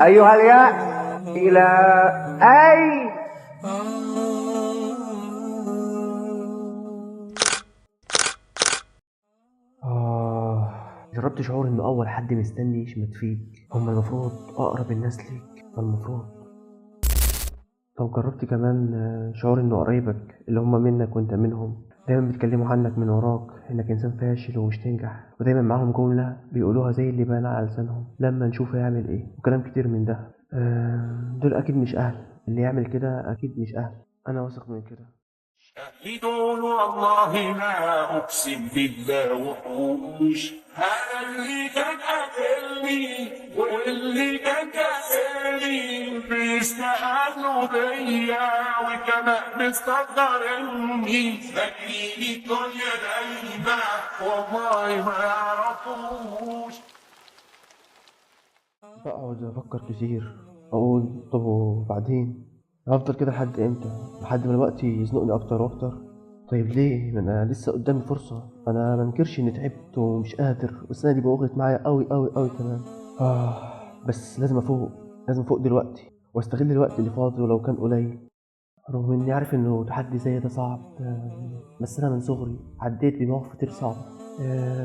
أيها الياء إلى أي. جربت شعور إن أول حد مستني يشمت فيك هما المفروض أقرب الناس ليك المفروض. طب جربت كمان شعور إن قرايبك اللي هما منك وأنت منهم دايما بيتكلموا عنك من وراك إنك إنسان فاشل ومش تنجح، ودايما معاهم جملة بيقولوها زي اللي بان على لسانهم لما نشوفه يعمل إيه وكلام كتير من ده. دول أكيد مش أهل، اللي يعمل كده أكيد مش أهل، أنا واثق من كده. شهدوا والله ما أقسم بالله وحوش، هذا اللي كان قاتلني واللي كان كاسرني بيستقلوا بيا وكمان مستقدرني، فاكرين الدنيا دايما والله ما يعرفوش. بقعد أفكر كتير أقول طب وبعدين هفضل كده لحد إمتى؟ لحد ما الوقت يزنقني أكتر وأكتر. طيب ليه؟ ما أنا لسه قدامي فرصة. أنا منكرش إني تعبت ومش قادر والسنة دي بوغت معايا أوي أوي أوي كمان. بس لازم أفوق، لازم أفوق دلوقتي وأستغل الوقت اللي فاضي ولو كان قليل. رغم إني عارف إنه تحدي زي ده صعب، بس أنا من صغري عديت بمواقف كتير صعبة.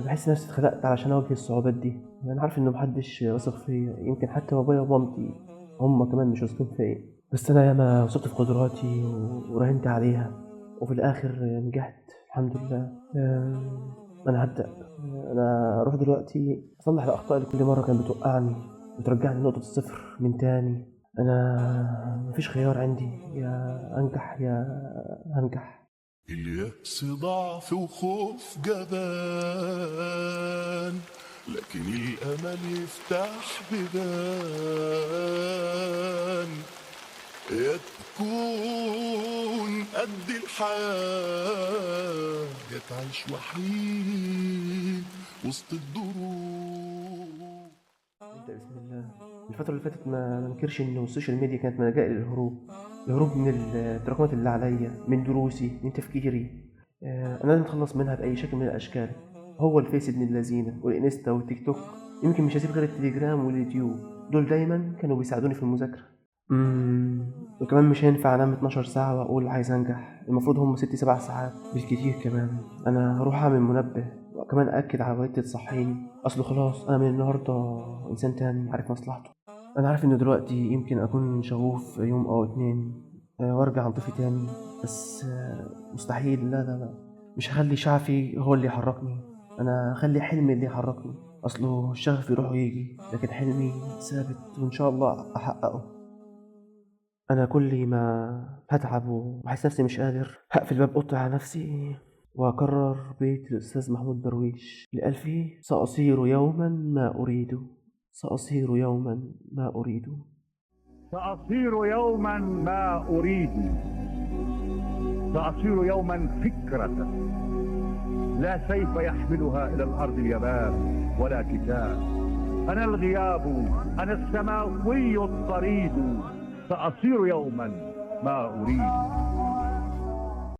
بحس نفسي اتخلقت علشان أواجه الصعوبات دي. أنا عارف إنه محدش واثق فيا، يمكن حتى بابايا ومامتي هما كمان مش واثقين فيا، بس أنا ياما وثقت في قدراتي وراهنت عليها وفي الآخر نجحت الحمد لله. أنا هبدأ. أنا أروح دلوقتي أصلح الأخطاء اللي كل مرة كانت بتوقعني وترجعني لنقطة الصفر من تاني. أنا مفيش خيار عندي، يا أنجح يا هنجح. اليأس ضعف وخوف جبان، لكن الأمل يفتح بيبان، يا تكون قد الحياة يا تعيش وحيد وسط الدروب. نبدأ بسم الله. الفترة اللي فاتت ما ننكرش إن السوشيال ميديا كانت ملجأ للهروب، الهروب من التراكمات اللي عليا، من دروسي، من تفكيري. أنا لازم أتخلص منها بأي شكل من الأشكال. هو الفيس ابن اللذينة والإنستا والتيك توك، يمكن مش هسيب غير التليجرام واليوتيوب، دول دايما كانوا بيساعدوني في المذاكرة. وكمان مش هينفع أنام 12 ساعة وأقول عايز أنجح، المفروض هم 6-7 ساعات بالكتير كمان. أنا هروح أعمل منبه وكمان أكد على والدتي تصحيني، أصله خلاص أنا من النهاردة إنسان تاني عارف مصلحته. أنا عارف إن دلوقتي يمكن أكون شغوف يوم أو اتنين وأرجع أنطفي تاني، بس مستحيل. لا لا لا، مش هخلي شعفي هو اللي يحركني، أنا هخلي حلمي اللي يحركني. أصله الشغف يروح ويجي لكن حلمي ثابت وإن شاء الله أحققه. أنا كل ما هتعب وأحس نفسي مش قادر هقفل باب أوضتي على نفسي وأكرر بيت الأستاذ محمود درويش اللي قال فيه سأصير يوما ما أريد، سأصير يوما ما أريد. سأصير يوما ما أريد، سأصير يوما فكرة لا سيف يحملها إلى الأرض اليباب ولا كتاب. أنا الغياب، أنا السماوي الطريد، سأصير يوما ما أريد.